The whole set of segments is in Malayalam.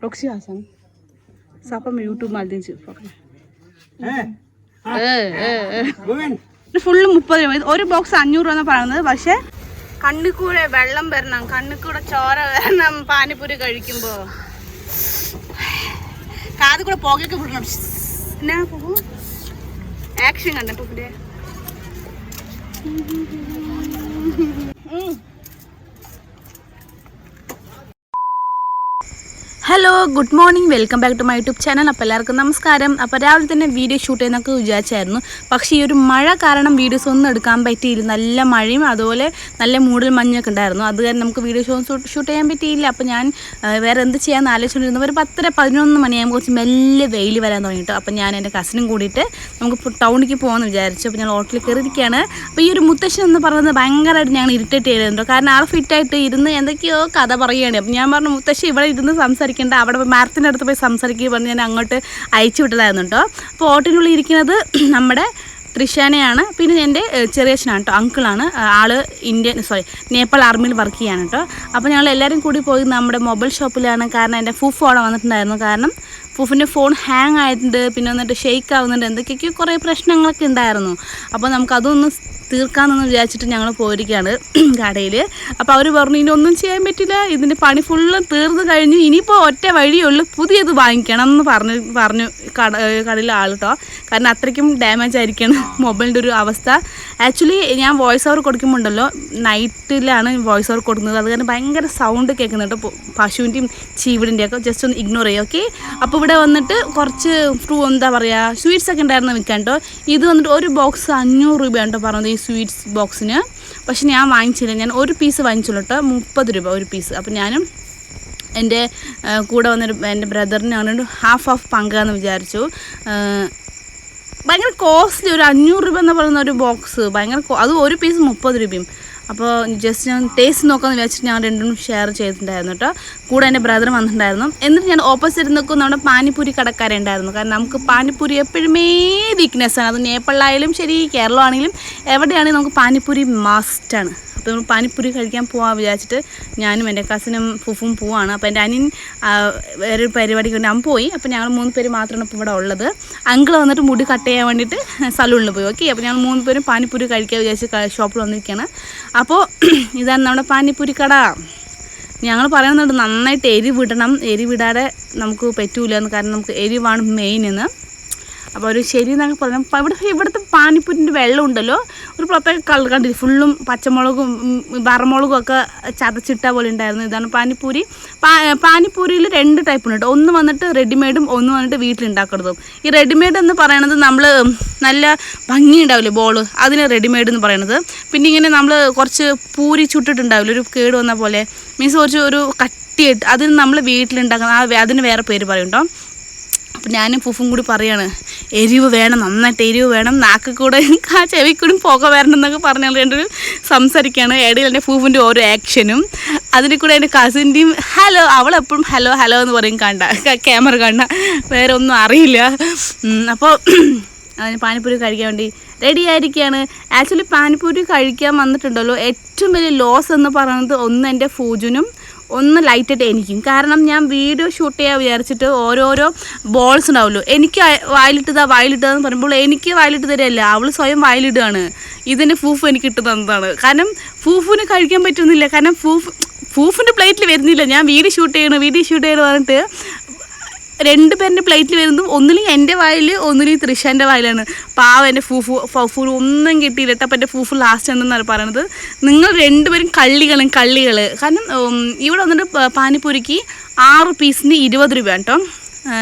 Roxy Hassan. Siapa me YouTube malin sih? Full 30 ഒരു ബോക്സ് 500 എന്ന് പറയുന്നത്. പക്ഷെ കണ്ണിക്കൂടെ വെള്ളം വരണം, കണ്ണിക്കൂടെ ചോര വരണം പാനിപ്പൂരി കഴിക്കുമ്പോ. കാത് കൂടെ പുകയൊക്കെ വിടണം. എന്നാ പോകും ആക്ഷൻ കണ്ടോ ഇവിടെ. Hello good morning, welcome back to my YouTube channel. അപ്പോൾ എല്ലാവർക്കും നമസ്കാരം. അപ്പോൾ രാവിലെ തന്നെ വീഡിയോ ഷൂട്ട് ചെയ്യുന്നൊക്കെ വിചാരിച്ചായിരുന്നു. പക്ഷേ ഈ ഒരു മഴ കാരണം വീഡിയോസ് ഒന്നും എടുക്കാൻ പറ്റിയില്ല. നല്ല മഴയും അതുപോലെ നല്ല മൂടൽ മഞ്ഞൊക്കെ ഉണ്ടായിരുന്നു. അത് കാരണം നമുക്ക് വീഡിയോ ഷൂട്ട് ചെയ്യാൻ പറ്റിയില്ല. അപ്പോൾ ഞാൻ വേറെ എന്ത് ചെയ്യാമെന്ന് ആലോചിച്ചുകൊണ്ടിരുന്നു. ഒരു 10-11 മണിയാകുമ്പോൾ കുറച്ച് മെല്ലെ വെയിൽ വരാൻ തുടങ്ങിയിട്ട്. അപ്പോൾ ഞാൻ എൻ്റെ കസിനും കൂടിയിട്ട് നമുക്ക് ടൗണിലേക്ക് പോകാമെന്ന് വിചാരിച്ചു. അപ്പോൾ ഞാൻ ഹോട്ടലിൽ കയറിയിരിക്കുകയാണ്. അപ്പോൾ ഈ ഒരു മുത്തശ്ശൻ എന്ന് പറയുന്നത് ഭയങ്കരമായിട്ട് ഞങ്ങൾ ഇറിറ്റേറ്റ് ചെയ്തിട്ടുണ്ടോ. കാരണം ആൾ ഫിറ്റായിട്ട് ഇരുന്ന് എന്തൊക്കെയോ കഥ പറയുകയാണ്. അപ്പോൾ ഞാൻ പറഞ്ഞു മുത്തശ്ശി ഇവിടെ ഇരുന്ന് സംസാരിക്കേണ്ട, അവിടെ മരത്തിൻ്റെ അടുത്ത് പോയി സംസാരിക്കുക പറഞ്ഞ് ഞാൻ അങ്ങോട്ട് അയച്ചു വിട്ടതായിരുന്നു കേട്ടോ. അപ്പോൾ ഹോട്ടലിനുള്ളിൽ ഇരിക്കുന്നത് നമ്മുടെ തൃശാനയാണ്. പിന്നെ എൻ്റെ ചെറിയച്ഛനാണ് കേട്ടോ, അങ്കിളാണ്. ആള് നേപ്പാൾ ആർമിയിൽ വർക്ക് ചെയ്യാണ് കേട്ടോ. അപ്പോൾ ഞങ്ങൾ എല്ലാവരും കൂടി പോയി നമ്മുടെ മൊബൈൽ ഷോപ്പിലാണ്. കാരണം എൻ്റെ ഫൂഫ് അവിടെ വന്നിട്ടുണ്ടായിരുന്നു. കാരണം ഫൂഫിൻ്റെ ഫോൺ ഹാങ് ആയിട്ടുണ്ട്, പിന്നെ വന്നിട്ട് ഷെയ്ക്ക് ആവുന്നുണ്ട്, എന്തൊക്കെയൊക്കെയോ കുറേ പ്രശ്നങ്ങളൊക്കെ ഉണ്ടായിരുന്നു. അപ്പോൾ നമുക്കതൊന്ന് തീർക്കാമെന്ന് വിചാരിച്ചിട്ട് ഞങ്ങൾ പോയിരിക്കുകയാണ് കടയിൽ. അപ്പോൾ അവർ പറഞ്ഞു ഇനി ഒന്നും ചെയ്യാൻ പറ്റില്ല, ഇതിൻ്റെ പണി ഫുള്ള് തീർന്നു കഴിഞ്ഞു, ഇനിയിപ്പോൾ ഒറ്റ വഴിയുള്ളൂ, പുതിയത് വാങ്ങിക്കണം എന്ന് പറഞ്ഞു കടയിലെ ആൾ കേട്ടോ. കാരണം അത്രയ്ക്കും ഡാമേജ് ആയിരിക്കണം മൊബൈലിൻ്റെ ഒരു അവസ്ഥ. ആക്ച്വലി ഞാൻ വോയിസ് ഓവർ കൊടുക്കുമ്പോണ്ടല്ലോ, നൈറ്റിലാണ് വോയിസ് ഓവർ കൊടുക്കുന്നത്. അത് കാരണം ഭയങ്കര സൗണ്ട് കേൾക്കുന്നുണ്ട്, പശുവിൻ്റെയും ചീവിടിൻ്റെയൊക്കെ. ജസ്റ്റ് ഒന്ന് ഇഗ്നോർ ചെയ്യുക, ഓക്കെ. അപ്പോൾ ഇവിടെ വന്നിട്ട് കുറച്ച് എന്താ പറയുക സ്വീറ്റ്സ് ഒക്കെ ഉണ്ടായിരുന്നു വിൽക്കാൻ കേട്ടോ. ഇത് വന്നിട്ട് ഒരു ബോക്സ് 500 രൂപയാണ് കേട്ടോ പറഞ്ഞത് ഈ സ്വീറ്റ്സ് ബോക്സിന്. പക്ഷെ ഞാൻ വാങ്ങിച്ചില്ല, ഞാൻ ഒരു പീസ് വാങ്ങിച്ചുള്ളൂ കേട്ടോ, 30 രൂപ ഒരു പീസ്. അപ്പോൾ ഞാനും എൻ്റെ കൂടെ വന്നൊരു എൻ്റെ ബ്രദറിന് അങ്ങനെ ഹാഫ് പങ്കാന്ന് വിചാരിച്ചു. ഭയങ്കര കോസ്റ്റ്ലി, ഒരു 500 രൂപ എന്ന് പറയുന്ന ഒരു ബോക്സ് ഭയങ്കര, അത് ഒരു പീസ് 30 രൂപയും. അപ്പോൾ ജസ്റ്റ് ഞാൻ ടേസ്റ്റ് നോക്കാമെന്ന് വിചാരിച്ചിട്ട് ഞാൻ രണ്ടും ഷെയർ ചെയ്തിട്ടുണ്ടായിരുന്നു കേട്ടോ. കൂടെ എൻ്റെ ബ്രദർ വന്നിട്ടുണ്ടായിരുന്നു. എന്നിട്ട് ഞാൻ ഓപ്പോസിറ്റ് നിൽക്കും നമ്മുടെ പാനിപ്പൂരി കടക്കാരുണ്ടായിരുന്നു. കാരണം നമുക്ക് പാനിപ്പൂരി എപ്പോഴുമേ വീക്ക്നെസ്സാണ്. അത് നേപ്പാളിലായാലും ശരി, കേരളം ആണെങ്കിലും എവിടെയാണെങ്കിലും നമുക്ക് പാനിപ്പൂരി മസ്റ്റാണ്. അപ്പോൾ നമ്മൾ പാനിപ്പൂരി കഴിക്കാൻ പോകാൻ വിചാരിച്ചിട്ട് ഞാനും എൻ്റെ കസിനും ഫുഫും പോവാണ്. അപ്പോൾ എൻ്റെ അനിയൻ വേറൊരു പരിപാടിക്ക് വേണ്ടി അവൻ പോയി. അപ്പോൾ ഞങ്ങൾ 3 പേര് മാത്രമാണ് ഇപ്പോൾ ഇവിടെ ഉള്ളത്. അങ്കിൾ വന്നിട്ട് മുടി കട്ട് ചെയ്യാൻ വേണ്ടിയിട്ട് സലൂണിൽ പോയി, ഓക്കെ. അപ്പോൾ ഞങ്ങൾ 3 പേരും പാനിപ്പൂരി കഴിക്കാൻ വിചാരിച്ച് ഷോപ്പിൽ വന്നിരിക്കുകയാണ്. അപ്പോൾ ഇതാണ് നമ്മുടെ പാനിപ്പൂരി കട. ഞങ്ങൾ പറയുന്നുണ്ട് നന്നായിട്ട് എരിവിടണം, എരിവിടാതെ നമുക്ക് പറ്റൂല എന്ന്. കാരണം നമുക്ക് എരിവാണ് മെയിൻ എന്ന്. അപ്പോൾ ഒരു ശരി എന്നൊക്കെ പറഞ്ഞു. ഇവിടുത്തെ പാനിപ്പൂരിൻ്റെ വെള്ളം ഉണ്ടല്ലോ, ഒരു പ്രത്യേക കളർ കണ്ടില്ല, ഫുള്ളും പച്ചമുളകും വറമുളകും ഒക്കെ ചതച്ചിട്ട പോലെ ഉണ്ടായിരുന്നു. ഇതാണ് പാനിപ്പൂരി. പാനിപ്പൂരിയിൽ 2 ടൈപ്പ് ഉണ്ട്. ഒന്ന് വന്നിട്ട് റെഡിമെയ്ഡും, ഒന്ന് വന്നിട്ട് വീട്ടിലുണ്ടാക്കുന്നതും. ഈ റെഡിമെയ്ഡ് എന്ന് പറയുന്നത് നമ്മൾ നല്ല ഭംഗി ഉണ്ടാവില്ലേ ബോൾ, അതിന് റെഡിമെയ്ഡ് എന്ന് പറയുന്നത്. പിന്നെ ഇങ്ങനെ നമ്മൾ കുറച്ച് പൂരി ചുട്ടിട്ടുണ്ടാവില്ല, ഒരു കേട് വന്ന പോലെ, മീൻസ് ഒരു കട്ടിയായിട്ട്, അതിന് നമ്മൾ വീട്ടിലുണ്ടാക്കുന്ന അതിന് വേറെ പേര് പറയും കേട്ടോ. അപ്പം ഞാനും ഫുഫും കൂടി പറയാണ് എരിവ് വേണം, നന്നായിട്ട് എരിവ് വേണം, നാക്കിൽ കൂടെ ചെവിക്കൂടി പുക വരണം എന്നൊക്കെ പറഞ്ഞാൽ രണ്ടൊരു സംസാരിക്കുകയാണ്. ഇടയിൽ എൻ്റെ ഫൂഫിൻ്റെ ഓരോ ആക്ഷനും, അതിൽ കൂടെ എൻ്റെ കസിൻ്റെയും ഹലോ, അവളെപ്പോഴും ഹലോ ഹലോ എന്ന് പറയും, ക്യാമറ കണ്ട, വേറെ ഒന്നും അറിയില്ല. അപ്പോൾ അതിന് പാനിപ്പൂരി കഴിക്കാൻ വേണ്ടി റെഡി ആയിരിക്കുകയാണ്. ആക്ച്വലി പാനിപ്പൂരി കഴിക്കാൻ വന്നിട്ടുണ്ടല്ലോ, ഏറ്റവും വലിയ ലോസ് എന്ന് പറയുന്നത് ഒന്ന് എൻ്റെ ഫൂജുനും, ഒന്ന് ലൈറ്റായിട്ട് എനിക്കും. കാരണം ഞാൻ വീഡിയോ ഷൂട്ട് ചെയ്യാൻ വിചാരിച്ചിട്ട് ഓരോരോ ബോൾസ് ഉണ്ടാവുമല്ലോ, എനിക്ക് വായിലിട്ടതെന്ന് പറയുമ്പോൾ എനിക്ക് വായിലിട്ട് തരികയല്ല, അവൾ സ്വയം വായിലിടുകയാണ്. ഇതിൻ്റെ ഫൂഫ് എനിക്ക് ഇട്ട് തന്നതാണ്. കാരണം ഫൂഫിന് കഴിക്കാൻ പറ്റുന്നില്ല, കാരണം ഫൂഫിൻ്റെ പ്ലേറ്റിൽ വരുന്നില്ല. ഞാൻ വീഡിയോ ഷൂട്ട് ചെയ്യണം പറഞ്ഞിട്ട് 2 പേരുടെ പ്ലേറ്റിൽ വരുന്നതും ഒന്നിലും എൻ്റെ വായിൽ, ഒന്നിലും തൃശാൻ്റെ വായിലാണ്. പാവം എൻ്റെ ഫൂഫ് ഒന്നും കിട്ടിയില്ല കേട്ടോ. അപ്പോൾ എൻ്റെ ഫൂഫ് ലാസ്റ്റ് എന്തെന്നാണ് പറയണത്, നിങ്ങൾ 2 പേരും കള്ളികൾ. കാരണം ഇവിടെ വന്നിട്ട് പാനിപ്പൂരിക്ക് 6 പീസിന് 20 രൂപയാണ് കേട്ടോ.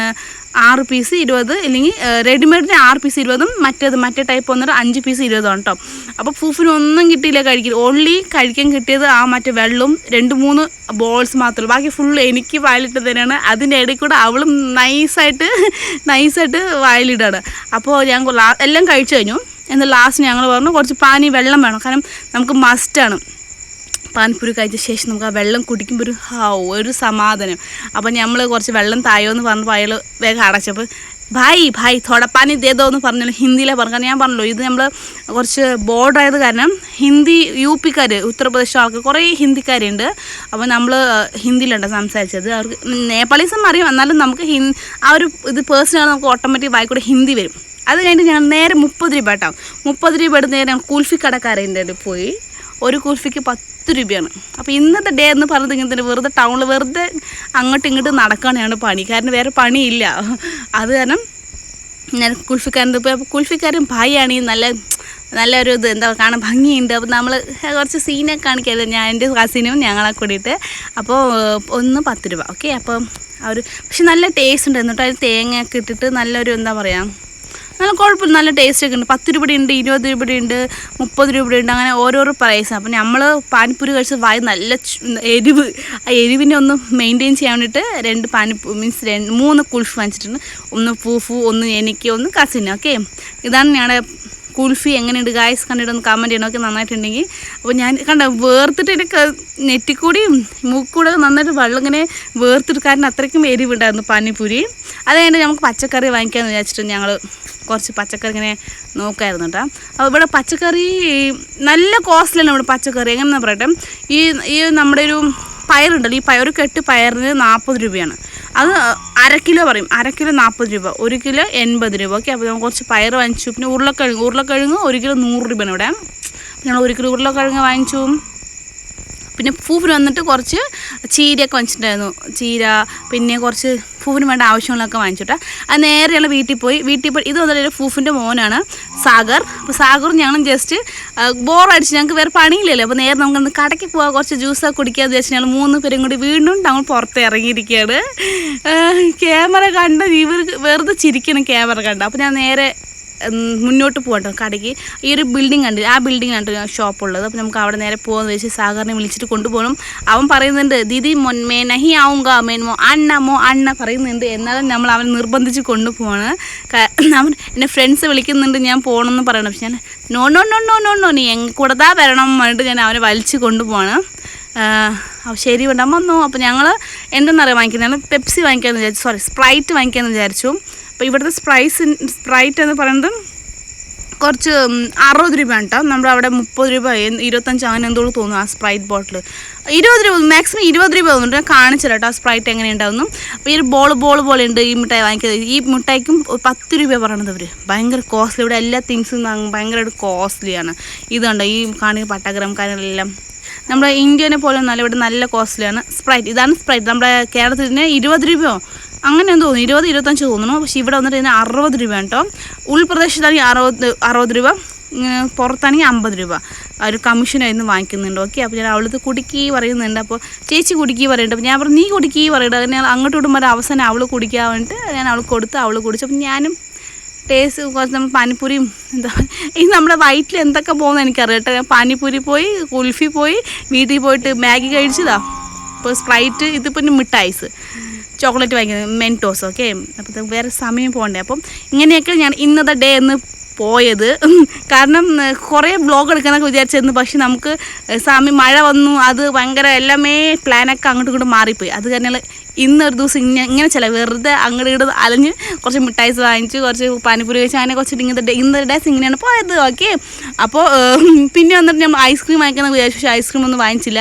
6 പീസ് 20, അല്ലെങ്കിൽ റെഡിമെയ്ഡിന് 6 പീസ് 20, മറ്റേ ടൈപ്പ് വന്നിട്ട് 5 പീസ് 20 ആണ് കേട്ടോ. അപ്പോൾ ഫൂഫിന് ഒന്നും കിട്ടിയില്ല കഴിക്കാൻ. ഓൺലി കഴിക്കാൻ കിട്ടിയത് മറ്റേ വെള്ളവും 2-3 ബോൾസ് മാത്രമേ, ബാക്കി ഫുള്ള് എനിക്ക് വായിലിട്ട് തന്നെയാണ്. അതിൻ്റെ ഇടയിൽ കൂടെ അവളും നൈസായിട്ട് വായിലിടാണ്. അപ്പോൾ ഞാൻ എല്ലാം കഴിച്ചു കഴിഞ്ഞു. എന്നാൽ ലാസ്റ്റ് ഞങ്ങൾ പറഞ്ഞു കുറച്ച് വെള്ളം വേണം, കാരണം നമുക്ക് മസ്റ്റാണ് പാനിപ്പൂരി കഴിച്ച ശേഷം നമുക്ക് ആ വെള്ളം കുടിക്കുമ്പോൾ ഒരു സമാധാനം. അപ്പോൾ നമ്മൾ കുറച്ച് വെള്ളം തായോ എന്ന് പറഞ്ഞപ്പോൾ അയാൾ വേഗം അടച്ചപ്പോൾ ഭായ് തോടാ പാനി ദേദോ എന്ന് പറഞ്ഞാൽ ഹിന്ദിയിലാണ് പറഞ്ഞു. ഞാൻ പറഞ്ഞല്ലോ ഇത് നമ്മൾ കുറച്ച് ബോർഡർ ആയത് കാരണം ഹിന്ദി UP-ക്കാർ ഉത്തർപ്രദേശ് ആൾക്ക് കുറേ ഹിന്ദിക്കാരുണ്ട്. അപ്പോൾ നമ്മൾ ഹിന്ദിയിലുണ്ട് സംസാരിച്ചത്. അവർക്ക് നേപ്പാളീസും അറിയാം, എന്നാലും നമുക്ക് ആ ഒരു ഇത് പേഴ്സണൽ നമുക്ക് ഓട്ടോമാറ്റിക് വായിക്കൂടെ ഹിന്ദി വരും. അത് കഴിഞ്ഞിട്ട് ഞങ്ങൾ നേരെ 30 രൂപ കേട്ടോ, 30 രൂപ എടുത്ത് നേരെ കുൽഫി കടക്കാരൻ്റെ പോയി. ഒരു കുൽഫിക്ക് 10 രൂപയാണ്. അപ്പോൾ ഇന്നത്തെ ഡേ എന്ന് പറയുന്നത് ഇങ്ങനെ തന്നെ വെറുതെ ടൗണിൽ വെറുതെ അങ്ങോട്ടും ഇങ്ങോട്ടും നടക്കുകയാണ് പണി, കാരണം വേറെ പണിയില്ല. അത് കാരണം ഞാൻ കുൽഫിക്കാരൻ്റെ പോയി. അപ്പോൾ കുൽഫിക്കാരൻ ഭായിയാണെങ്കിൽ നല്ലൊരു ഇത് എന്താ കാണാൻ ഭംഗിയുണ്ട്. അപ്പോൾ നമ്മൾ കുറച്ച് സീനൊക്കെ കാണിക്കാമല്ലോ, ഞാൻ എൻ്റെ കസിനും ഞങ്ങളെ കൂടിയിട്ട്. അപ്പോൾ ഒന്ന് 10 രൂപ. ഓക്കെ, അപ്പോൾ ആ ഒരു പക്ഷെ നല്ല ടേസ്റ്റ് ഉണ്ട്. എന്നിട്ട് അതിൽ തേങ്ങയൊക്കെ ഇട്ടിട്ട് നല്ലൊരു എന്താ പറയുക, നല്ല കുഴപ്പമില്ല, നല്ല ടേസ്റ്റൊക്കെ ഉണ്ട്. 10 രൂപയുണ്ട്, 20 രൂപയുണ്ട്, 30 രൂപയുണ്ട്, അങ്ങനെ ഓരോരോ പ്രൈസാണ്. അപ്പോൾ നമ്മൾ പാനിപ്പൂരി കഴിച്ച് വായി നല്ല എരിവ്, ആ എരിവിനെ ഒന്ന് മെയിൻറ്റെയിൻ ചെയ്യാൻ വേണ്ടിയിട്ട് 3 കുൽഫി വാങ്ങിച്ചിട്ടുണ്ട്. ഒന്ന് പൂഫു, ഒന്ന് എനിക്ക്, ഒന്ന് കസിന്. ഓക്കെ, ഇതാണ് ഞങ്ങളുടെ കുൽഫി. എങ്ങനെയുണ്ട് ഗായ്സ്, കണ്ടിട്ട് ഒന്ന് കമൻറ്റ് ചെയ്യണം. ഒക്കെ നന്നായിട്ടുണ്ടെങ്കിൽ. അപ്പോൾ ഞാൻ വേർത്തിട്ട് എനിക്ക് നെറ്റിക്കൂടിയും മൂക്കൂടെ നന്നായിട്ട് വെള്ളം ഇങ്ങനെ വേർത്തെടുക്കാൻ അത്രയ്ക്കും എരിവുണ്ടായിരുന്നു പാനിപ്പൂരി. അത് കഴിഞ്ഞിട്ട് നമുക്ക് പച്ചക്കറി വാങ്ങിക്കാമെന്ന് വിചാരിച്ചിട്ട് ഞങ്ങൾ കുറച്ച് പച്ചക്കറി ഇങ്ങനെ നോക്കായിരുന്നു കേട്ടോ. അപ്പോൾ ഇവിടെ പച്ചക്കറി നല്ല കോസ്റ്റ്ലിയാണ് ഇവിടെ പച്ചക്കറി. എങ്ങനെയാ പറയട്ടെ, ഈ നമ്മുടെ ഒരു പയറുണ്ടല്ലോ, ഈ ഒരു കെട്ട് പയറിന് 40 രൂപയാണ്. അത് 1/2 കിലോ പറയും, 1/2 കിലോ 40 രൂപ, 1 കിലോ 80 രൂപ. ഓക്കെ, അപ്പോൾ നമുക്ക് കുറച്ച് പയർ വാങ്ങിച്ചു. പിന്നെ ഉരുളക്കിഴങ്ങ് 1 കിലോ 100 രൂപയാണ് ഇവിടെ. ഞങ്ങൾ 1 കിലോ ഉരുളക്കിഴങ്ങ് വാങ്ങിച്ചു. പിന്നെ പൂവിന് വന്നിട്ട് കുറച്ച് ചീരയൊക്കെ വാങ്ങിച്ചിട്ടുണ്ടായിരുന്നു, ചീര, പിന്നെ കുറച്ച് പൂവിന് വേണ്ട ആവശ്യങ്ങളൊക്കെ വാങ്ങിച്ചിട്ട് അത് നേരെയുള്ള വീട്ടിൽ പോയി. ഇത് വന്നിട്ട് ഫൂഫിൻ്റെ മോനാണ് സാഗർ. അപ്പോൾ സാഗർ ഞങ്ങൾ ജസ്റ്റ് ബോറടിച്ച്, ഞങ്ങൾക്ക് വേറെ പണിയില്ലല്ലോ. അപ്പോൾ നേരെ നമുക്ക് കടയ്ക്ക് പോകാം, കുറച്ച് ജ്യൂസൊക്കെ കുടിക്കാമെന്ന് വിചാരിച്ച് ഞങ്ങൾ 3 പേരും കൂടി വീണ്ടും ഞങ്ങൾ പുറത്ത് ഇറങ്ങിയിരിക്കുകയാണ്. ക്യാമറ കണ്ട ഇവർക്ക് വെറുതെ ചിരിക്കണം ക്യാമറ കണ്ട. അപ്പോൾ ഞാൻ നേരെ മുന്നോട്ട് പോകട്ടോ കടയ്ക്ക്. ഈ ഒരു ബിൽഡിംഗ് കണ്ടില്ല, ആ ബിൽഡിങ്ങിനാണ് ഷോപ്പുള്ളത്. അപ്പോൾ നമുക്ക് അവിടെ നേരെ പോകുമെന്ന് വെച്ച് സാഗറിനെ വിളിച്ചിട്ട് കൊണ്ടുപോകണം. അവൻ പറയുന്നുണ്ട് ദീദി മേ നഹി ആവുങ്ക അണ്ണ പറയുന്നുണ്ട്. എന്നാലും നമ്മൾ അവൻ നിർബന്ധിച്ച് കൊണ്ടുപോവാണ്. അവൻ എൻ്റെ ഫ്രണ്ട്സ് വിളിക്കുന്നുണ്ട് ഞാൻ പോകണമെന്ന് പറയണം. പക്ഷെ ഞാൻ നോ നീ കൂടെ വരണം പറഞ്ഞിട്ട് ഞാൻ അവനെ വലിച്ച് കൊണ്ടുപോവാണ്. ശരി വേണ്ട വന്നു. അപ്പോൾ ഞങ്ങൾ എന്തെന്നറിയാം വാങ്ങിക്കുന്നത്, പെപ്സി വാങ്ങിക്കാമെന്ന് വിചാരിച്ചു, സ്പ്രൈറ്റ് വാങ്ങിക്കാമെന്ന് വിചാരിച്ചു. അപ്പോൾ ഇവിടുത്തെ സ്പ്രൈറ്റ് എന്ന് പറയുന്നത് കുറച്ച് 60 രൂപയാണ് കേട്ടോ. നമ്മുടെ അവിടെ 30 രൂപ 25 അങ്ങനെ എന്തോളം തോന്നുന്നു ആ സ്പ്രൈറ്റ് ബോട്ടിൽ. 20 രൂപ മാക്സിമം 20 രൂപ തോന്നുന്നുണ്ട്. ഞാൻ കാണിച്ചില്ല കേട്ടോ ആ സ്പ്രൈറ്റ് എങ്ങനെ ഉണ്ടാവുന്നു. അപ്പോൾ ഈ ഒരു ബോൾ പോലെ ഉണ്ട് ഈ മിഠായി വാങ്ങിക്കുന്നത്. ഈ മിഠായിക്കും 10 രൂപ പറയണത് അവർ. ഭയങ്കര കോസ്റ്റ്ലി, ഇവിടെ എല്ലാ തിങ്സും ഭയങ്കരമായിട്ട് കോസ്റ്റ്ലിയാണ്. ഇതുണ്ട് ഈ കാണിക്കുന്ന പട്ടാഗ്രാം കാര്യങ്ങളെല്ലാം നമ്മുടെ ഇന്ത്യനെ പോലെ ഒന്നല്ല, ഇവിടെ നല്ല കോസ്റ്റ്ലിയാണ്. ഇതാണ് സ്പ്രൈറ്റ്. നമ്മുടെ കേരളത്തിൽ 20 രൂപയോ അങ്ങനെ എന്തോ തോന്നുന്നു, 20-25 തോന്നുന്നു. പക്ഷേ ഇവിടെ വന്നിട്ട് ഇതിന് 60 രൂപയാണ് കേട്ടോ. ഉൾപ്രദേശത്താണെങ്കിൽ 60 രൂപ, പുറത്താണെങ്കിൽ 50 രൂപ ഒരു കമ്മീഷനായിരുന്നു വാങ്ങിക്കുന്നുണ്ട്. ഓക്കെ, അപ്പോൾ ഞാൻ അവളത് കുടിക്കി പറയുന്നുണ്ട്. അപ്പോൾ ചേച്ചി കുടിക്കി പറയുന്നുണ്ട്. അപ്പോൾ ഞാൻ പറഞ്ഞു നീ കുടിക്കി പറയുന്നുണ്ട്. അങ്ങനെ അങ്ങോട്ട് വിടുമ്പോൾ അവസാനം അവൾ കുടിക്കാൻ വേണ്ടിയിട്ട് ഞാൻ അവൾ കൊടുത്ത് അവൾ കുടിച്ചു. അപ്പോൾ ഞാനും ടേസ്റ്റ് കുറച്ച് നമ്മൾ പാനിപ്പൂരിയും എന്താ ഈ നമ്മുടെ വയറ്റിൽ എന്തൊക്കെ പോകുന്നത് എനിക്കറിയാം കേട്ടോ. ഞാൻ പാനിപ്പൂരി പോയി, കുൽഫി പോയി, വീട്ടിൽ പോയിട്ട് മാഗി കഴിച്ചതാ, ഇപ്പോൾ സ്പ്രൈറ്റ്, ഇതിപ്പോൾ മിഠായിസ്, ചോക്ലേറ്റ് വാങ്ങിക്കുന്നത്, മെൻറ്റോസ്. ഓക്കെ, അപ്പോൾ വേറെ സമയം പോകണ്ടേ. അപ്പം ഇങ്ങനെയൊക്കെ ഞാൻ ഇന്നത്തെ ഡേ എന്ന് പോയത്. കാരണം കുറേ വ്ളോഗ് എടുക്കാനൊക്കെ വിചാരിച്ചിരുന്നു, പക്ഷെ നമുക്ക് സമയം മഴ വന്നു, അത് ഭയങ്കര എല്ലാമേ പ്ലാനൊക്കെ അങ്ങോട്ടും ഇങ്ങോട്ടും മാറിപ്പോയി. അത് കാരണം ഇന്നൊരു ദിവസം ഇങ്ങനെ ചില വെറുതെ അങ്ങോട്ട് ഇങ്ങോട്ട് അലഞ്ഞ് കുറച്ച് മിഠായിസ് വാങ്ങിച്ച്, കുറച്ച് പാനിപ്പൂരി കഴിച്ച്, അങ്ങനെ കുറച്ച് ഇന്നത്തെ ഡേസ് ഇങ്ങനെയാണ് പോയത്. ഓക്കെ, അപ്പോൾ പിന്നെ വന്നിട്ട് നമ്മൾ ഐസ്ക്രീം വാങ്ങിക്കാമെന്ന് വിചാരിച്ചു. പക്ഷേ ഐസ്ക്രീം ഒന്നും വാങ്ങിച്ചില്ല,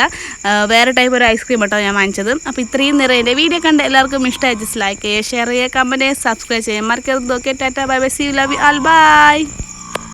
വേറെ ടൈപ്പ് ഒരു ഐസ്ക്രീം കേട്ടോ ഞാൻ വാങ്ങിച്ചത്. അപ്പോൾ ഇത്രയും നേരം എൻ്റെ വീഡിയോ കണ്ട് എല്ലാവർക്കും ഇഷ്ടമായി. ജസ്റ്റ് ലൈക്ക് ചെയ്യുക, ഷെയർ ചെയ്യുക, കമൻറ്റ് ചെയ്യുക, സബ്സ്ക്രൈബ് ചെയ്യുക, മറക്കരുത്. Okay, tata bye bye, see you, love you all, by.